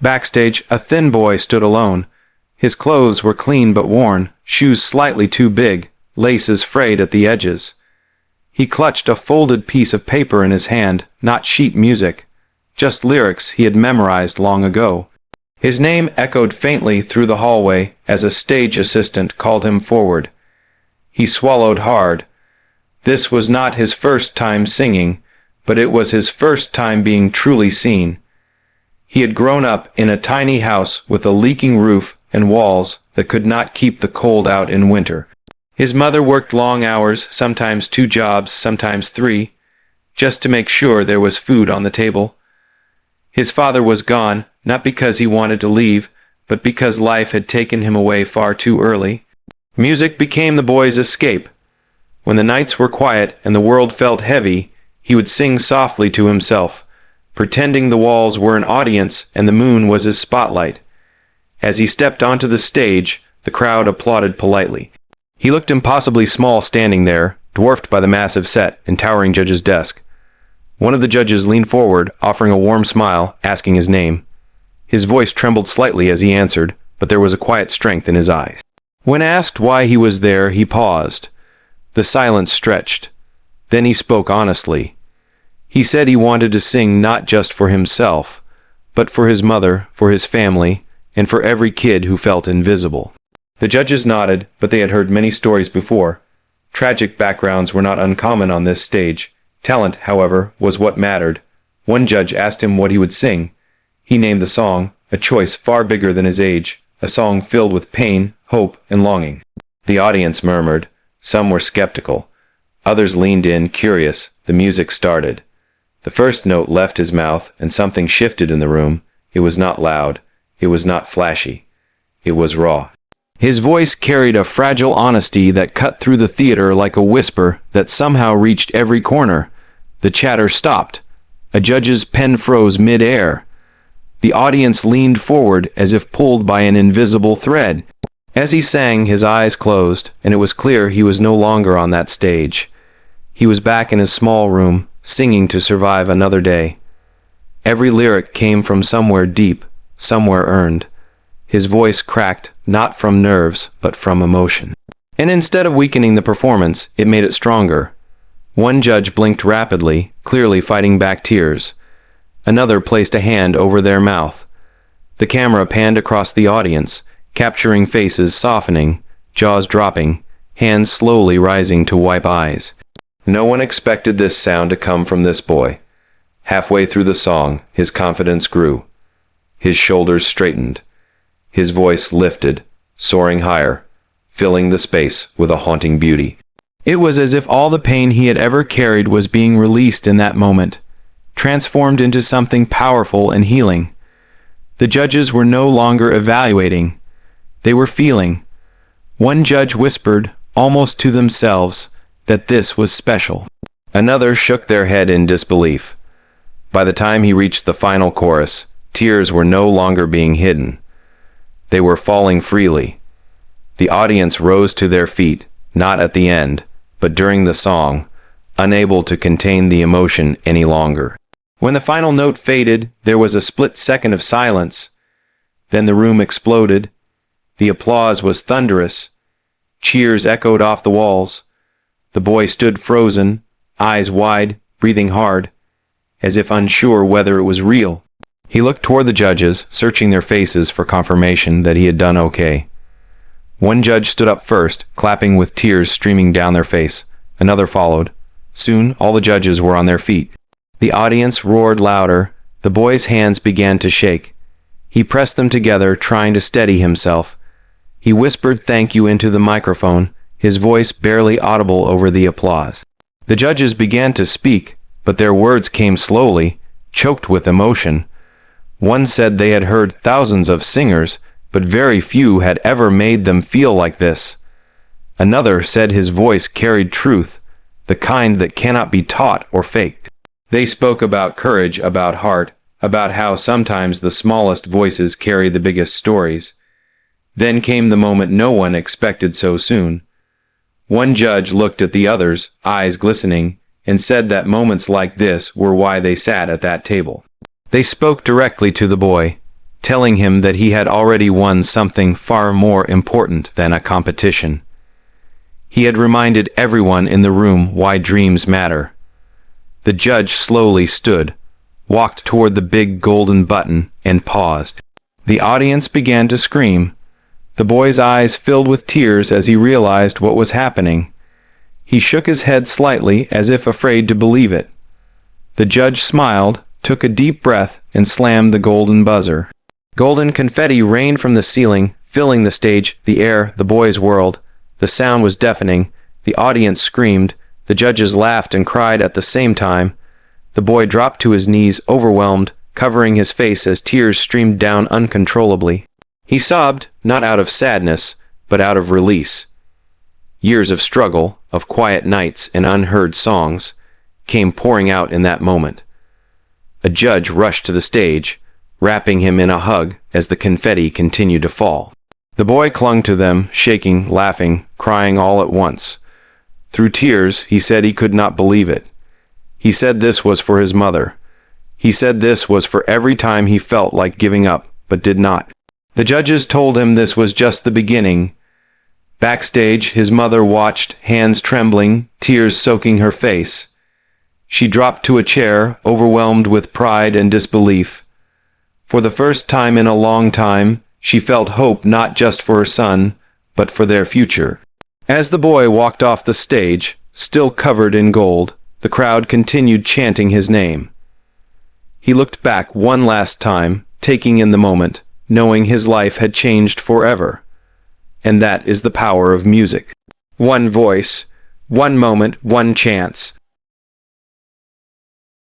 Backstage, a thin boy stood alone. His clothes were clean but worn, shoes slightly too big, laces frayed at the edges. He clutched a folded piece of paper in his hand, not sheet music, just lyrics he had memorized long ago. His name echoed faintly through the hallway as a stage assistant called him forward. He swallowed hard. This was not his first time singing, but it was his first time being truly seen. He had grown up in a tiny house with a leaking roof and walls that could not keep the cold out in winter. His mother worked long hours, sometimes 2 jobs, sometimes 3, just to make sure there was food on the table. His father was gone, not because he wanted to leave, but because life had taken him away far too early. Music became the boy's escape. When the nights were quiet and the world felt heavy, he would sing softly to himself, pretending the walls were an audience and the moon was his spotlight. As he stepped onto the stage, the crowd applauded politely. He looked impossibly small standing there, dwarfed by the massive set and towering judge's desk. One of the judges leaned forward, offering a warm smile, asking his name. His voice trembled slightly as he answered, but there was a quiet strength in his eyes. When asked why he was there, he paused. The silence stretched. Then he spoke honestly. He said he wanted to sing not just for himself, but for his mother, for his family, and for every kid who felt invisible. The judges nodded, but they had heard many stories before. Tragic backgrounds were not uncommon on this stage. Talent, however, was what mattered. One judge asked him what he would sing. He named the song, a choice far bigger than his age, a song filled with pain, hope, and longing. The audience murmured. Some were skeptical. Others leaned in, curious. The music started. The first note left his mouth, and something shifted in the room. It was not loud. It was not flashy. It was raw. His voice carried a fragile honesty that cut through the theater like a whisper that somehow reached every corner. The chatter stopped. A judge's pen froze mid-air. The audience leaned forward as if pulled by an invisible thread. As he sang, his eyes closed, and it was clear he was no longer on that stage. He was back in his small room, singing to survive another day. Every lyric came from somewhere deep, somewhere earned. His voice cracked, not from nerves, but from emotion. And instead of weakening the performance, it made it stronger. One judge blinked rapidly, clearly fighting back tears. Another placed a hand over their mouth. The camera panned across the audience, capturing faces softening, jaws dropping, hands slowly rising to wipe eyes. No one expected this sound to come from this boy. Halfway through the song, his confidence grew. His shoulders straightened. His voice lifted, soaring higher, filling the space with a haunting beauty. It was as if all the pain he had ever carried was being released in that moment, transformed into something powerful and healing. The judges were no longer evaluating. They were feeling. One judge whispered, almost to themselves, that this was special. Another shook their head in disbelief. By the time he reached the final chorus, tears were no longer being hidden. They were falling freely. The audience rose to their feet, not at the end, but during the song, unable to contain the emotion any longer. When the final note faded, there was a split second of silence. Then the room exploded. The applause was thunderous. Cheers echoed off the walls. The boy stood frozen, eyes wide, breathing hard, as if unsure whether it was real. He looked toward the judges, searching their faces for confirmation that he had done okay. One judge stood up first, clapping with tears streaming down their face. Another followed. Soon, all the judges were on their feet. The audience roared louder. The boy's hands began to shake. He pressed them together, trying to steady himself. He whispered thank you into the microphone, his voice barely audible over the applause. The judges began to speak, but their words came slowly, choked with emotion. One said they had heard thousands of singers, but very few had ever made them feel like this. Another said his voice carried truth, the kind that cannot be taught or faked. They spoke about courage, about heart, about how sometimes the smallest voices carry the biggest stories. Then came the moment no one expected so soon. One judge looked at the others, eyes glistening, and said that moments like this were why they sat at that table. They spoke directly to the boy. telling him that he had already won something far more important than a competition. He had reminded everyone in the room why dreams matter. The judge slowly stood, walked toward the big golden button, and paused. The audience began to scream. The boy's eyes filled with tears as he realized what was happening. He shook his head slightly as if afraid to believe it. The judge smiled, took a deep breath, and slammed the golden buzzer. Golden confetti rained from the ceiling, filling the stage, the air, the boy's world. The sound was deafening. The audience screamed. The judges laughed and cried at the same time. The boy dropped to his knees, overwhelmed, covering his face as tears streamed down uncontrollably. He sobbed, not out of sadness, but out of release. Years of struggle, of quiet nights and unheard songs, came pouring out in that moment. A judge rushed to the stage, wrapping him in a hug as the confetti continued to fall. The boy clung to them, shaking, laughing, crying all at once. Through tears, he said he could not believe it. He said this was for his mother. He said this was for every time he felt like giving up, but did not. The judges told him this was just the beginning. Backstage, his mother watched, hands trembling, tears soaking her face. She dropped to a chair, overwhelmed with pride and disbelief. For the first time in a long time, she felt hope not just for her son, but for their future. As the boy walked off the stage, still covered in gold, the crowd continued chanting his name. He looked back one last time, taking in the moment, knowing his life had changed forever. And that is the power of music. One voice, one moment, one chance.